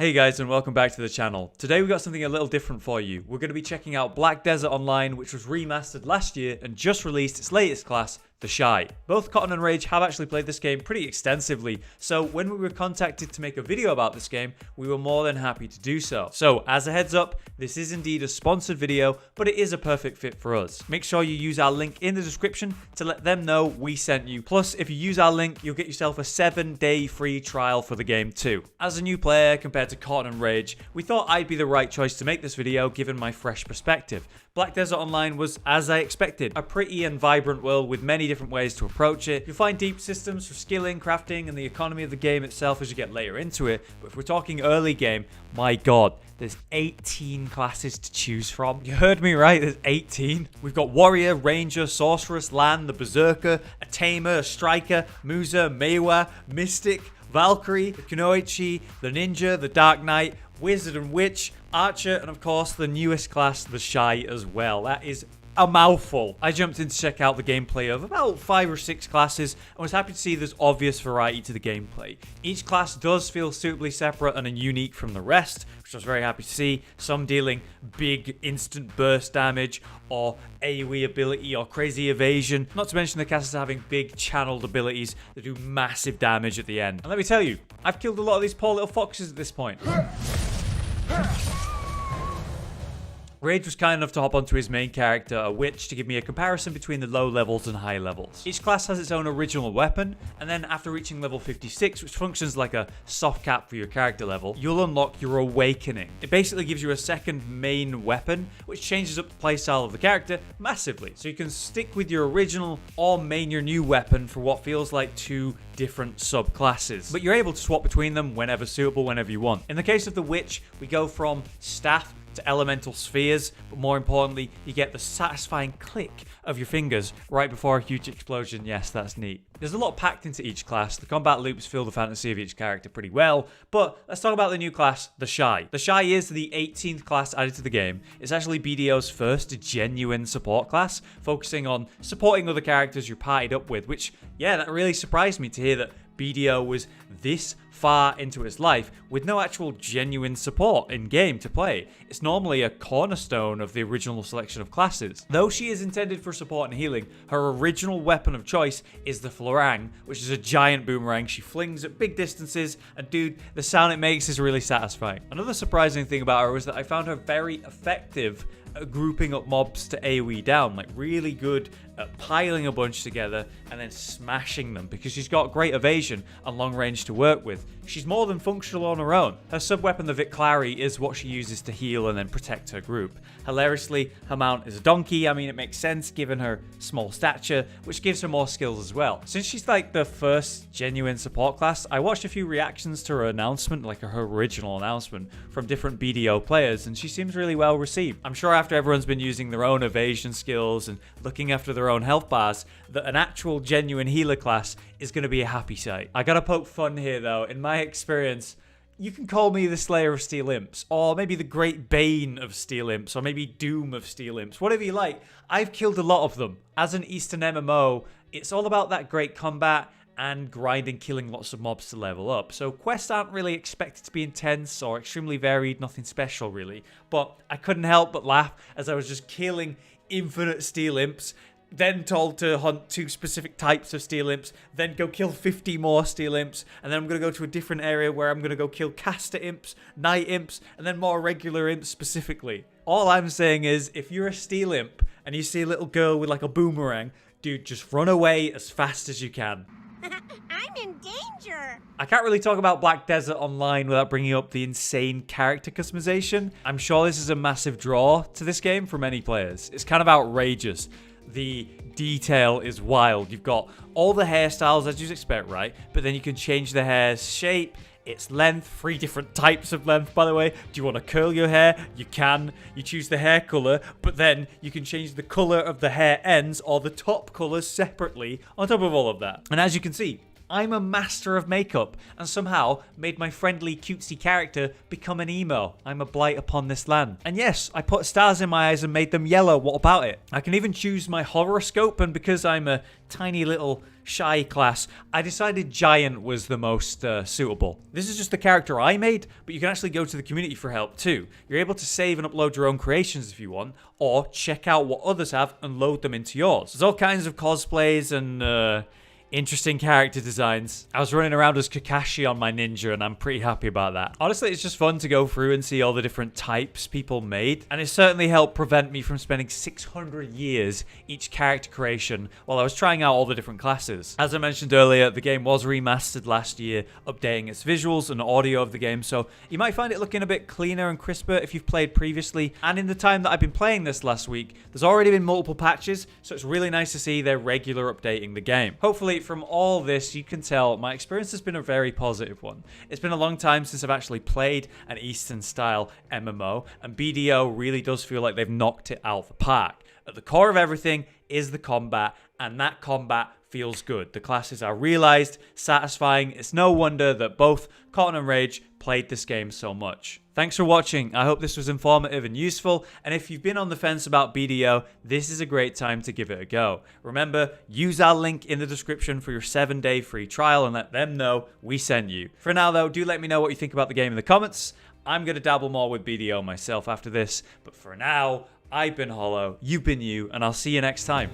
Hey guys, and welcome back to the channel. Today we got something a little different for you. We're going to be checking out Black Desert Online, which was remastered last year and just released its latest class, the Shai. Both Cotton and Rage have actually played this game pretty extensively, so when we were contacted to make a video about this game, we were more than happy to do so. So, as a heads up, this is indeed a sponsored video, but it is a perfect fit for us. Make sure you use our link in the description to let them know we sent you. Plus, if you use our link, you'll get yourself a 7-day free trial for the game too. As a new player compared to Cotton and Rage, we thought I'd be the right choice to make this video given my fresh perspective. Black Desert Online was, as I expected, a pretty and vibrant world with many different ways to approach it. You'll find deep systems for skilling, crafting, and the economy of the game itself as you get later into it. But if we're talking early game, my god, there's 18 classes to choose from. You heard me right, there's 18. We've got Warrior, Ranger, Sorceress, Land, the Berserker, a Tamer, a Striker, Musa, Meiwa, Mystic, Valkyrie, the Kunoichi, the Ninja, the Dark Knight, Wizard and Witch, Archer, and of course the newest class, the Shai as well. That is a mouthful. I jumped in to check out the gameplay of about 5 or 6 classes and was happy to see there's obvious variety to the gameplay. Each class does feel suitably separate and unique from the rest, which I was very happy to see. Some dealing big instant burst damage or AoE ability or crazy evasion. Not to mention the classes having big channeled abilities that do massive damage at the end. And let me tell you, I've killed a lot of these poor little foxes at this point. Rage was kind enough to hop onto his main character, a witch, to give me a comparison between the low levels and high levels. Each class has its own original weapon, and then after reaching level 56, which functions like a soft cap for your character level, you'll unlock your Awakening. It basically gives you a second main weapon, which changes up the playstyle of the character massively. So you can stick with your original or main your new weapon for what feels like 2 different subclasses. But you're able to swap between them whenever suitable, whenever you want. In the case of the witch, we go from staff to elemental spheres, but more importantly, you get the satisfying click of your fingers right before a huge explosion. Yes, that's neat. There's a lot packed into each class. The combat loops fill the fantasy of each character pretty well, but let's talk about the new class, the Shai. The Shai is the 18th class added to the game. It's actually BDO's first genuine support class, focusing on supporting other characters you're partied up with, which, yeah, that really surprised me to hear that BDO was this far into its life with no actual genuine support in game to play. It's normally a cornerstone of the original selection of classes. Though she is intended for support and healing, her original weapon of choice is the Florang, which is a giant boomerang she flings at big distances, and dude, the sound it makes is really satisfying. Another surprising thing about her was that I found her very effective at grouping up mobs to AoE down, like really good at piling a bunch together and then smashing them because she's got great evasion and long range to work with. She's more than functional on her own. Her sub-weapon, the Viclari, is what she uses to heal and then protect her group. Hilariously, her mount is a donkey. I mean, it makes sense given her small stature, which gives her more skills as well. Since she's like the first genuine support class, I watched a few reactions to her announcement, like her original announcement, from different BDO players, and she seems really well received. I'm sure after everyone's been using their own evasion skills and looking after their own health bars, that an actual genuine healer class is going to be a happy sight. I gotta poke fun here though. In my experience, you can call me the Slayer of Steel Imps, or maybe the Great Bane of Steel Imps, or maybe Doom of Steel Imps, whatever you like. I've killed a lot of them. As an Eastern MMO, it's all about that great combat and grinding, killing lots of mobs to level up. So quests aren't really expected to be intense or extremely varied, nothing special really. But I couldn't help but laugh as I was just killing infinite Steel Imps, then told to hunt 2 specific types of Steel Imps, then go kill 50 more Steel Imps, and then I'm going to go to a different area where I'm going to go kill Caster Imps, Night Imps, and then more regular Imps specifically. All I'm saying is, if you're a Steel Imp and you see a little girl with like a boomerang, dude, just run away as fast as you can. I'm in danger. I can't really talk about Black Desert Online without bringing up the insane character customization. I'm sure this is a massive draw to this game for many players. It's kind of outrageous. The detail is wild. You've got all the hairstyles as you'd expect, right? But then you can change the hair's shape, its length, 3 different types of length, by the way. Do you want to curl your hair? You can. You choose the hair color, but then you can change the color of the hair ends or the top colors separately on top of all of that. And as you can see, I'm a master of makeup and somehow made my friendly cutesy character become an emo. I'm a blight upon this land. And yes, I put stars in my eyes and made them yellow. What about it? I can even choose my horoscope, and because I'm a tiny little Shai class, I decided Giant was the most suitable. This is just the character I made, but you can actually go to the community for help too. You're able to save and upload your own creations if you want, or check out what others have and load them into yours. There's all kinds of cosplays and interesting character designs. I was running around as Kakashi on my ninja, and I'm pretty happy about that. Honestly, it's just fun to go through and see all the different types people made, and it certainly helped prevent me from spending 600 years each character creation while I was trying out all the different classes. As I mentioned earlier, the game was remastered last year, updating its visuals and audio of the game, so you might find it looking a bit cleaner and crisper if you've played previously, and in the time that I've been playing this last week, there's already been multiple patches, so it's really nice to see they're regular updating the game. Hopefully, from all this, you can tell my experience has been a very positive one. It's been a long time since I've actually played an Eastern-style MMO, and BDO really does feel like they've knocked it out of the park. At the core of everything is the combat, and that combat feels good. The classes are realized, satisfying. It's no wonder that both Cotton and Rage played this game so much. Thanks for watching. I hope this was informative and useful, and if you've been on the fence about BDO, this is a great time to give it a go. Remember, use our link in the description for your 7-day free trial and let them know we sent you. For now though, do let me know what you think about the game in the comments. I'm going to dabble more with BDO myself after this, but for now, I've been Hollow, you've been you, and I'll see you next time.